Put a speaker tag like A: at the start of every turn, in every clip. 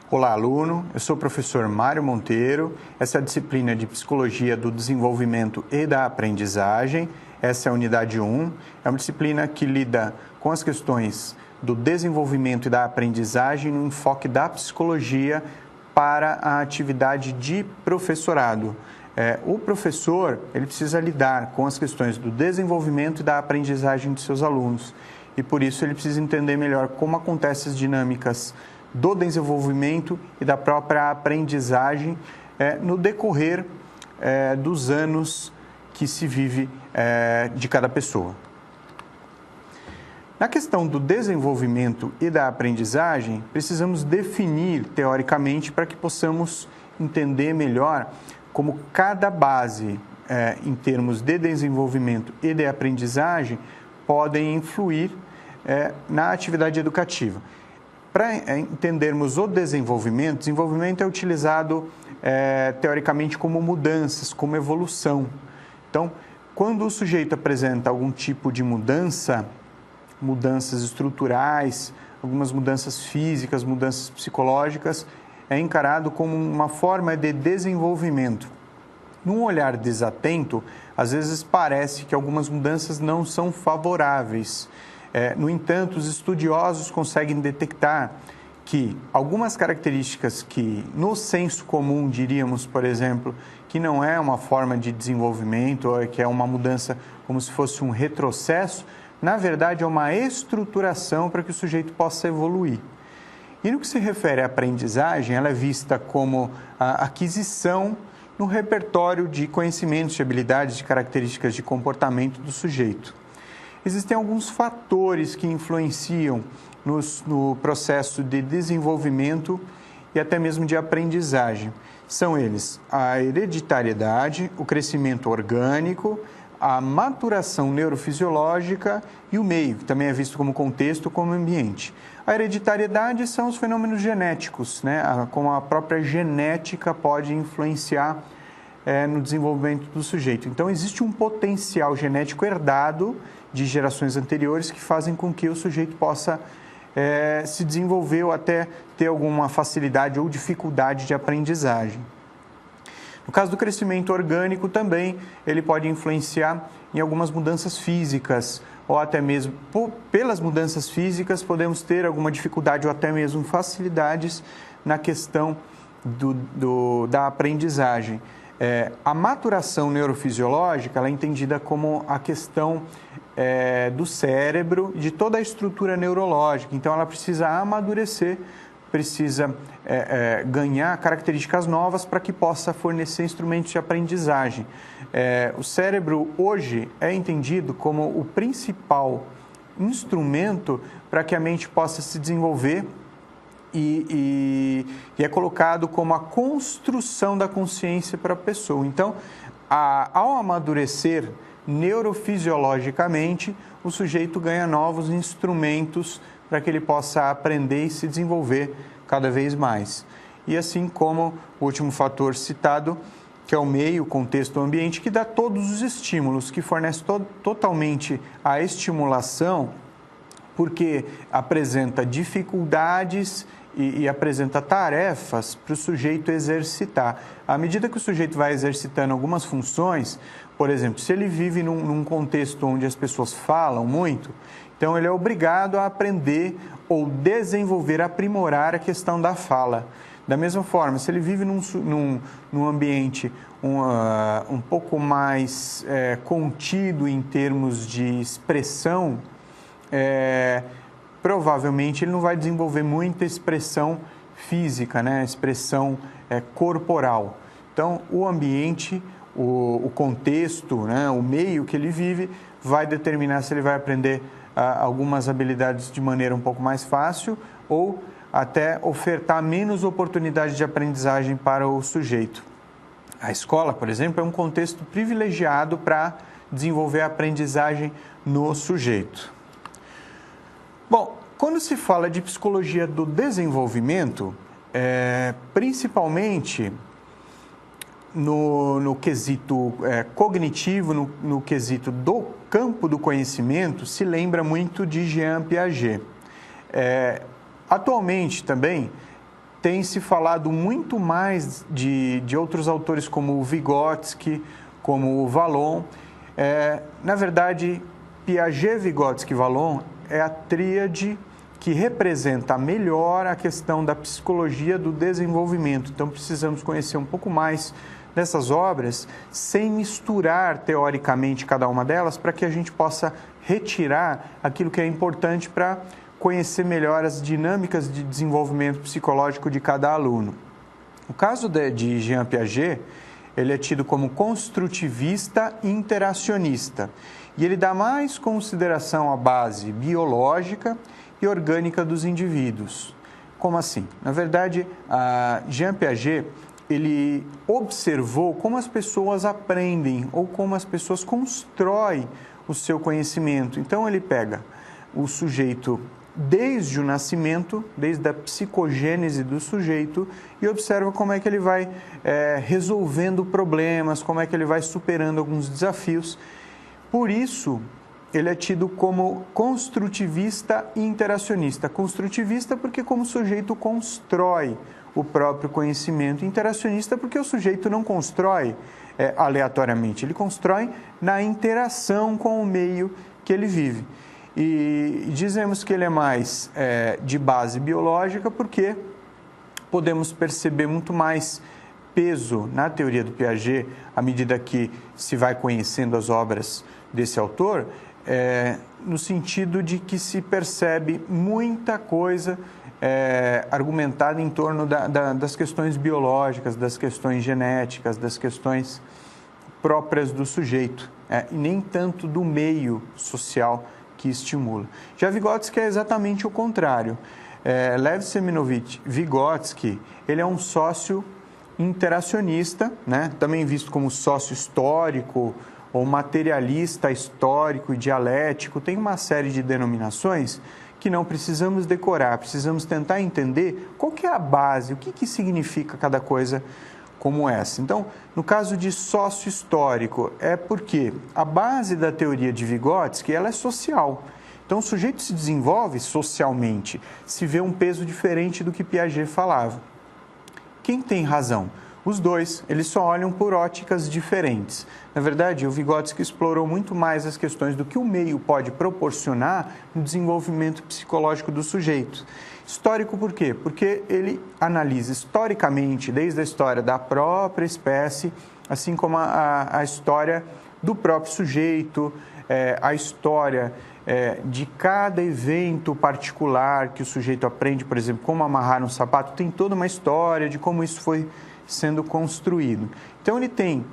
A: Olá, aluno. Eu sou o professor Mário Monteiro. Essa é a disciplina de Psicologia do Desenvolvimento e da Aprendizagem. Essa é a unidade 1. É uma disciplina que lida com as questões do desenvolvimento e da aprendizagem no enfoque da psicologia para a atividade de professorado. O professor ele precisa lidar com as questões do desenvolvimento e da aprendizagem de seus alunos. E por isso ele precisa entender melhor como acontecem as dinâmicas do desenvolvimento e da própria aprendizagem no decorrer dos anos que se vive de cada pessoa. Na questão do desenvolvimento e da aprendizagem, precisamos definir teoricamente para que possamos entender melhor como cada base em termos de desenvolvimento e de aprendizagem podem influir na atividade educativa. Para entendermos o desenvolvimento é utilizado teoricamente como mudanças, como evolução. Então, quando o sujeito apresenta algum tipo de mudanças estruturais, algumas mudanças físicas, mudanças psicológicas, é encarado como uma forma de desenvolvimento. Num olhar desatento, às vezes parece que algumas mudanças não são favoráveis. No entanto, os estudiosos conseguem detectar que algumas características que, no senso comum, diríamos, por exemplo, que não é uma forma de desenvolvimento, ou que é uma mudança como se fosse um retrocesso, na verdade é uma estruturação para que o sujeito possa evoluir. E no que se refere à aprendizagem, ela é vista como a aquisição no repertório de conhecimentos, de habilidades, de características de comportamento do sujeito. Existem alguns fatores que influenciam no processo de desenvolvimento e até mesmo de aprendizagem. São eles a hereditariedade, o crescimento orgânico, a maturação neurofisiológica e o meio, que também é visto como contexto, como ambiente. A hereditariedade são os fenômenos genéticos, como a própria genética pode influenciar no desenvolvimento do sujeito. Então, existe um potencial genético herdado de gerações anteriores que fazem com que o sujeito possa se desenvolver ou até ter alguma facilidade ou dificuldade de aprendizagem. No caso do crescimento orgânico também, ele pode influenciar em algumas mudanças físicas, ou até mesmo pelas mudanças físicas podemos ter alguma dificuldade ou até mesmo facilidades na questão da aprendizagem. A maturação neurofisiológica ela é entendida como a questão do cérebro, de toda a estrutura neurológica. Então, ela precisa amadurecer, precisa ganhar características novas para que possa fornecer instrumentos de aprendizagem. O cérebro, hoje, é entendido como o principal instrumento para que a mente possa se desenvolver e é colocado como a construção da consciência para a pessoa. Então, ao amadurecer neurofisiologicamente, o sujeito ganha novos instrumentos para que ele possa aprender e se desenvolver cada vez mais. E assim como o último fator citado, que é o meio, o contexto, o ambiente, que dá todos os estímulos, que fornece totalmente a estimulação, porque apresenta dificuldades e apresenta tarefas para o sujeito exercitar. À medida que o sujeito vai exercitando algumas funções, por exemplo, se ele vive num contexto onde as pessoas falam muito, então ele é obrigado a aprender ou desenvolver, aprimorar a questão da fala. Da mesma forma, se ele vive num ambiente um pouco mais contido em termos de expressão, provavelmente ele não vai desenvolver muita expressão física, expressão corporal. Então, o ambiente, o contexto, o meio que ele vive, vai determinar se ele vai aprender algumas habilidades de maneira um pouco mais fácil ou até ofertar menos oportunidade de aprendizagem para o sujeito. A escola, por exemplo, é um contexto privilegiado para desenvolver a aprendizagem no sujeito. Bom, quando se fala de psicologia do desenvolvimento, principalmente no quesito cognitivo, no quesito do campo do conhecimento, se lembra muito de Jean Piaget. Atualmente também tem se falado muito mais de outros autores como o Vygotsky, como o Vallon. Na verdade, Piaget, Vygotsky e Vallon é a tríade que representa melhor a questão da psicologia do desenvolvimento. Então, precisamos conhecer um pouco mais dessas obras, sem misturar teoricamente cada uma delas, para que a gente possa retirar aquilo que é importante para conhecer melhor as dinâmicas de desenvolvimento psicológico de cada aluno. O caso de Jean Piaget, ele é tido como construtivista interacionista, e ele dá mais consideração à base biológica e orgânica dos indivíduos. Como assim? Na verdade, Jean Piaget, ele observou como as pessoas aprendem ou como as pessoas constroem o seu conhecimento. Então, ele pega o sujeito desde o nascimento, desde a psicogênese do sujeito, e observa como é que ele vai resolvendo problemas, como é que ele vai superando alguns desafios. Por isso, ele é tido como construtivista e interacionista. Construtivista porque como o sujeito constrói o próprio conhecimento. Interacionista porque o sujeito não constrói aleatoriamente, ele constrói na interação com o meio que ele vive. E dizemos que ele é mais de base biológica porque podemos perceber muito mais peso na teoria do Piaget à medida que se vai conhecendo as obras desse autor, no sentido de que se percebe muita coisa argumentada em torno das questões biológicas, das questões genéticas, das questões próprias do sujeito, e nem tanto do meio social que estimula. Já Vygotsky é exatamente o contrário. Lev Seminovich Vygotsky, ele é um sócio interacionista, né? Também visto como sócio histórico ou materialista histórico e dialético. Tem uma série de denominações que não precisamos decorar, precisamos tentar entender qual que é a base, o que significa cada coisa como essa. Então, no caso de sócio histórico, é porque a base da teoria de Vygotsky, ela é social. Então, o sujeito se desenvolve socialmente, se vê um peso diferente do que Piaget falava. Quem tem razão? Os dois, eles só olham por óticas diferentes. Na verdade, o Vygotsky explorou muito mais as questões do que o meio pode proporcionar no desenvolvimento psicológico do sujeito. Histórico por quê? Porque ele analisa historicamente, desde a história da própria espécie, assim como a história do próprio sujeito, a história de cada evento particular que o sujeito aprende, por exemplo, como amarrar um sapato, tem toda uma história de como isso foi sendo construído. Então, ele tem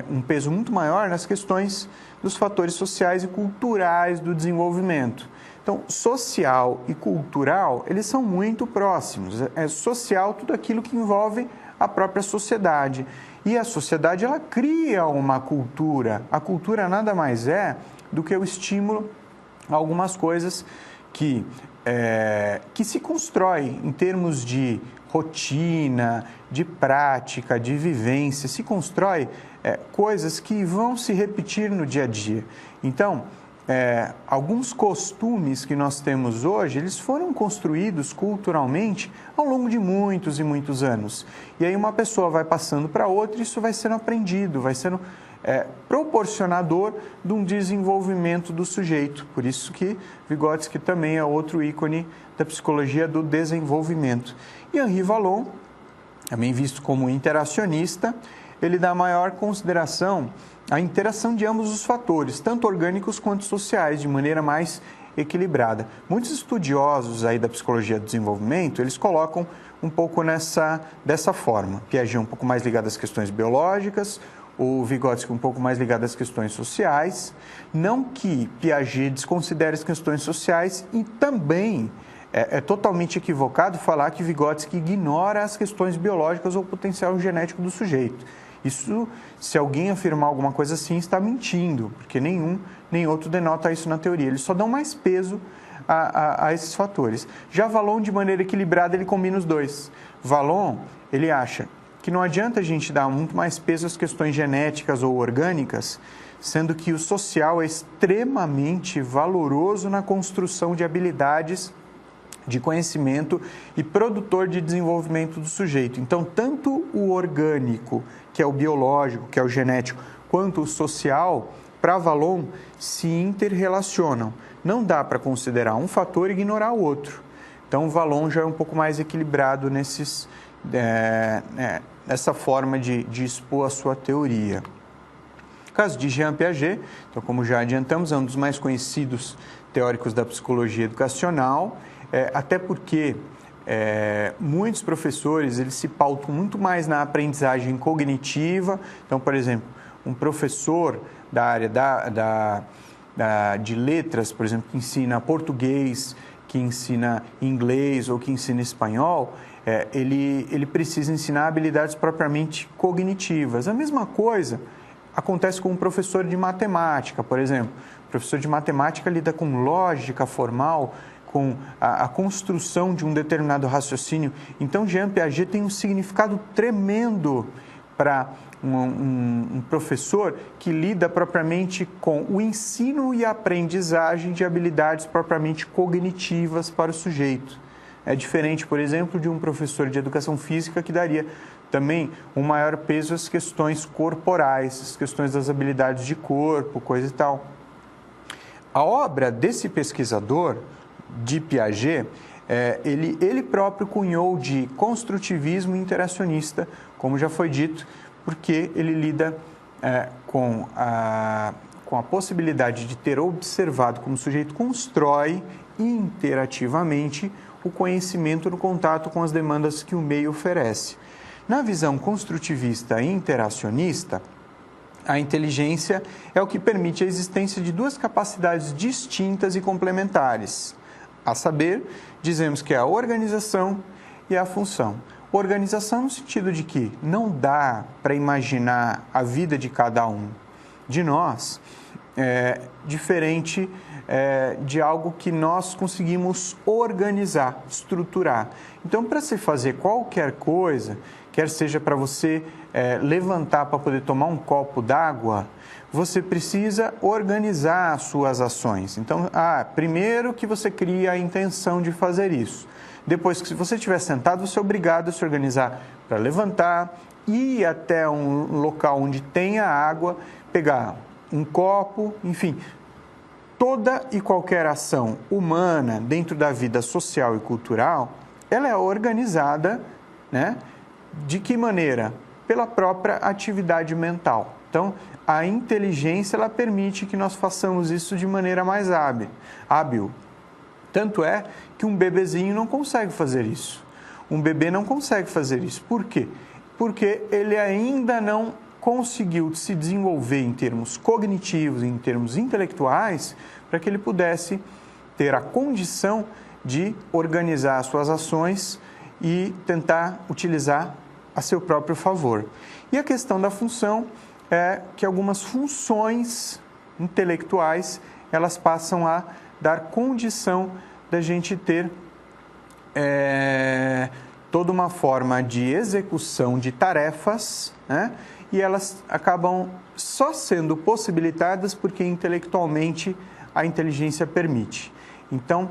A: um peso muito maior nas questões dos fatores sociais e culturais do desenvolvimento. Então, social e cultural, eles são muito próximos. É social tudo aquilo que envolve a própria sociedade. E a sociedade, ela cria uma cultura. A cultura nada mais é do que o estímulo a algumas coisas que se constrói em termos de rotina, de prática, de vivência, se constrói coisas que vão se repetir no dia a dia. Então, alguns costumes que nós temos hoje, eles foram construídos culturalmente ao longo de muitos e muitos anos. E aí uma pessoa vai passando para outra e isso vai sendo aprendido, vai sendo proporcionador de um desenvolvimento do sujeito. Por isso que Vygotsky também é outro ícone da psicologia do desenvolvimento. E Henri Vallon, também visto como interacionista, ele dá maior consideração à interação de ambos os fatores, tanto orgânicos quanto sociais, de maneira mais equilibrada. Muitos estudiosos aí da psicologia do desenvolvimento, eles colocam um pouco dessa forma. Piaget um pouco mais ligado às questões biológicas, o Vygotsky um pouco mais ligado às questões sociais. Não que Piaget desconsidere as questões sociais e também é totalmente equivocado falar que Vygotsky ignora as questões biológicas ou o potencial genético do sujeito. Isso, se alguém afirmar alguma coisa assim, está mentindo, porque nenhum nem outro denota isso na teoria. Eles só dão mais peso a esses fatores. Já Vallon, de maneira equilibrada, ele combina os dois. Vallon, ele acha que não adianta a gente dar muito mais peso às questões genéticas ou orgânicas, sendo que o social é extremamente valoroso na construção de habilidades de conhecimento e produtor de desenvolvimento do sujeito. Então, tanto o orgânico, que é o biológico, que é o genético, quanto o social, para Vallon, se interrelacionam. Não dá para considerar um fator e ignorar o outro. Então, o Vallon já é um pouco mais equilibrado nessa forma de expor a sua teoria. No caso de Jean Piaget, então, como já adiantamos, é um dos mais conhecidos teóricos da psicologia educacional, até porque muitos professores eles se pautam muito mais na aprendizagem cognitiva. Então, por exemplo, um professor da área de letras, por exemplo, que ensina português, que ensina inglês ou que ensina espanhol, ele precisa ensinar habilidades propriamente cognitivas. A mesma coisa acontece com um professor de matemática, por exemplo. O professor de matemática lida com lógica formal, com a construção de um determinado raciocínio. Então, Jean Piaget tem um significado tremendo para um professor que lida propriamente com o ensino e a aprendizagem de habilidades propriamente cognitivas para o sujeito. É diferente, por exemplo, de um professor de educação física que daria também um maior peso às questões corporais, às questões das habilidades de corpo, coisa e tal. A obra desse pesquisador, de Piaget, ele próprio cunhou de construtivismo interacionista, como já foi dito, porque ele lida com a possibilidade de ter observado como o sujeito constrói interativamente o conhecimento no contato com as demandas que o meio oferece. Na visão construtivista e interacionista, a inteligência é o que permite a existência de duas capacidades distintas e complementares. A saber, dizemos que é a organização e a função. Organização no sentido de que não dá para imaginar a vida de cada um de nós diferente de algo que nós conseguimos organizar, estruturar. Então, para se fazer qualquer coisa, quer seja para você levantar para poder tomar um copo d'água, você precisa organizar as suas ações. Então, primeiro que você cria a intenção de fazer isso. Depois que se você estiver sentado, você é obrigado a se organizar para levantar, ir até um local onde tenha água, pegar um copo, enfim. Toda e qualquer ação humana dentro da vida social e cultural, ela é organizada, né? De que maneira? Pela própria atividade mental. Então, a inteligência ela permite que nós façamos isso de maneira mais hábil. Tanto é que um bebezinho não consegue fazer isso. Um bebê não consegue fazer isso. Por quê? Porque ele ainda não conseguiu se desenvolver em termos cognitivos, em termos intelectuais, para que ele pudesse ter a condição de organizar as suas ações e tentar utilizar a seu próprio favor. E a questão da função é que algumas funções intelectuais, elas passam a dar condição da gente ter toda uma forma de execução de tarefas, né? E elas acabam só sendo possibilitadas porque intelectualmente a inteligência permite. Então,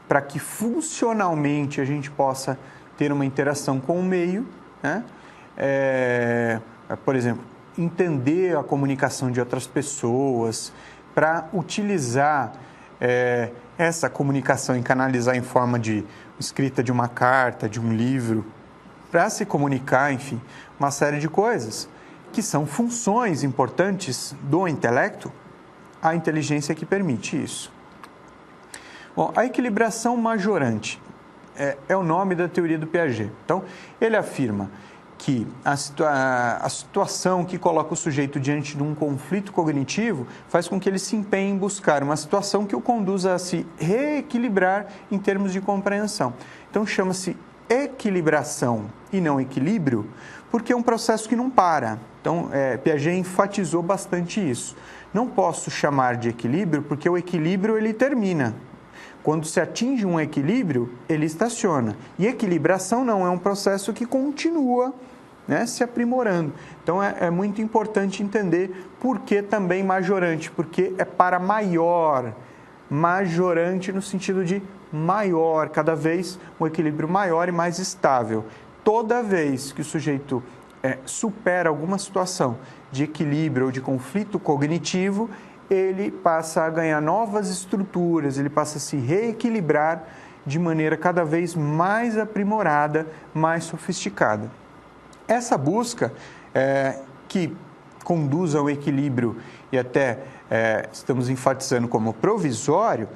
A: para que funcionalmente a gente possa ter uma interação com o meio, né? Por exemplo, entender a comunicação de outras pessoas, para utilizar essa comunicação e canalizar em forma de escrita de uma carta, de um livro, para se comunicar, enfim, uma série de coisas que são funções importantes do intelecto, a inteligência é que permite isso. Bom, a equilibração majorante é o nome da teoria do Piaget. Então, ele afirma que a situação que coloca o sujeito diante de um conflito cognitivo faz com que ele se empenhe em buscar uma situação que o conduza a se reequilibrar em termos de compreensão. Então, chama-se equilibração e não equilíbrio, porque é um processo que não para. Então, Piaget enfatizou bastante isso. Não posso chamar de equilíbrio porque o equilíbrio ele termina. Quando se atinge um equilíbrio, ele estaciona. E equilibração não é um processo que continua, né, se aprimorando. Então, é muito importante entender por que também majorante, porque é para maior, majorante no sentido de maior, cada vez um equilíbrio maior e mais estável. Toda vez que o sujeito supera alguma situação de equilíbrio ou de conflito cognitivo, ele passa a ganhar novas estruturas, ele passa a se reequilibrar de maneira cada vez mais aprimorada, mais sofisticada. Essa busca que conduz ao equilíbrio e até estamos enfatizando como provisório,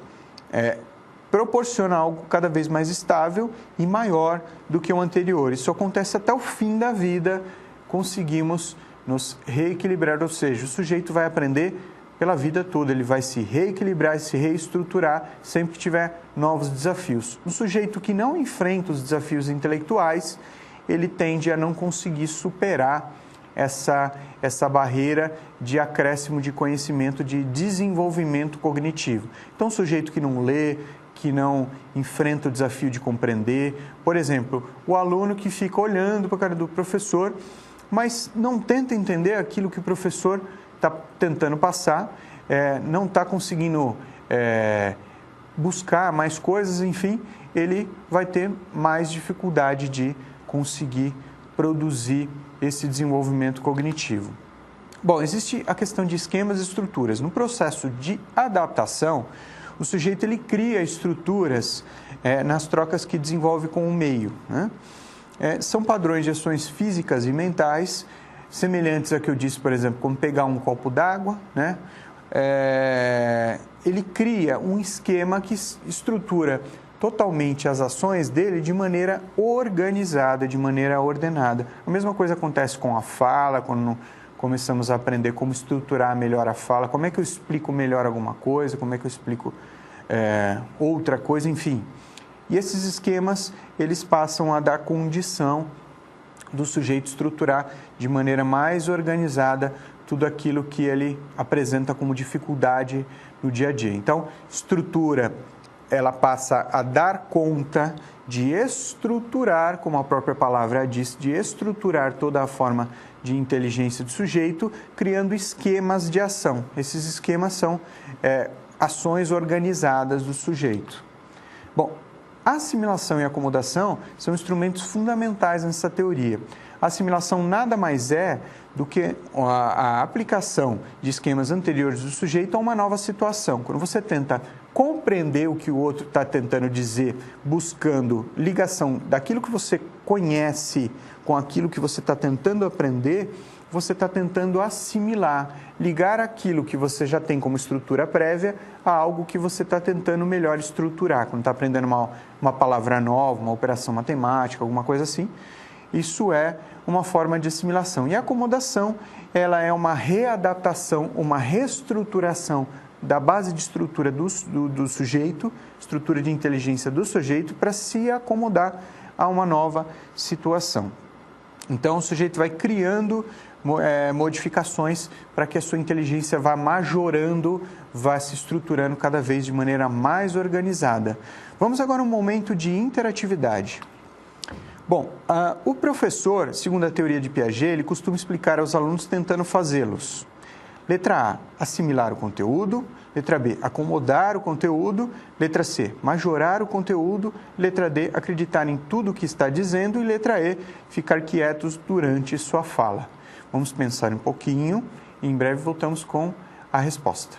A: proporciona algo cada vez mais estável e maior do que o anterior. Isso acontece até o fim da vida, conseguimos nos reequilibrar, ou seja, o sujeito vai aprender pela vida toda, ele vai se reequilibrar e se reestruturar sempre que tiver novos desafios. Um sujeito que não enfrenta os desafios intelectuais, ele tende a não conseguir superar essa barreira de acréscimo de conhecimento, de desenvolvimento cognitivo. Então, um sujeito que não lê, que não enfrenta o desafio de compreender, por exemplo, o aluno que fica olhando para a cara do professor, mas não tenta entender aquilo que o professor está tentando passar, não está conseguindo buscar mais coisas, enfim, ele vai ter mais dificuldade de conseguir produzir esse desenvolvimento cognitivo. Bom, existe a questão de esquemas e estruturas. No processo de adaptação, o sujeito ele cria estruturas nas trocas que desenvolve com o meio, né? São padrões de ações físicas e mentais, semelhantes a que eu disse, por exemplo, como pegar um copo d'água, né? Ele cria um esquema que estrutura totalmente as ações dele de maneira organizada, de maneira ordenada. A mesma coisa acontece com a fala, quando começamos a aprender como estruturar melhor a fala, como é que eu explico melhor alguma coisa, como é que eu explico outra coisa, enfim. E esses esquemas, eles passam a dar condição do sujeito estruturar de maneira mais organizada tudo aquilo que ele apresenta como dificuldade no dia a dia. Então, estrutura, ela passa a dar conta de estruturar, como a própria palavra diz, de estruturar toda a forma de inteligência do sujeito, criando esquemas de ação. Esses esquemas são ações organizadas do sujeito. Bom, a assimilação e a acomodação são instrumentos fundamentais nessa teoria. A assimilação nada mais é do que a aplicação de esquemas anteriores do sujeito a uma nova situação. Quando você tenta compreender o que o outro está tentando dizer, buscando ligação daquilo que você conhece com aquilo que você está tentando aprender, você está tentando assimilar, ligar aquilo que você já tem como estrutura prévia a algo que você está tentando melhor estruturar. Quando está aprendendo uma palavra nova, uma operação matemática, alguma coisa assim, isso é uma forma de assimilação. E a acomodação, ela é uma readaptação, uma reestruturação da base de estrutura do sujeito, estrutura de inteligência do sujeito, para se acomodar a uma nova situação. Então, o sujeito vai criando modificações para que a sua inteligência vá majorando, vá se estruturando cada vez de maneira mais organizada. Vamos agora a um momento de interatividade. Bom, o professor, segundo a teoria de Piaget, ele costuma explicar aos alunos tentando fazê-los. Letra A, assimilar o conteúdo. Letra B, acomodar o conteúdo. Letra C, majorar o conteúdo. Letra D, acreditar em tudo o que está dizendo. E letra E, ficar quietos durante sua fala. Vamos pensar um pouquinho e em breve voltamos com a resposta.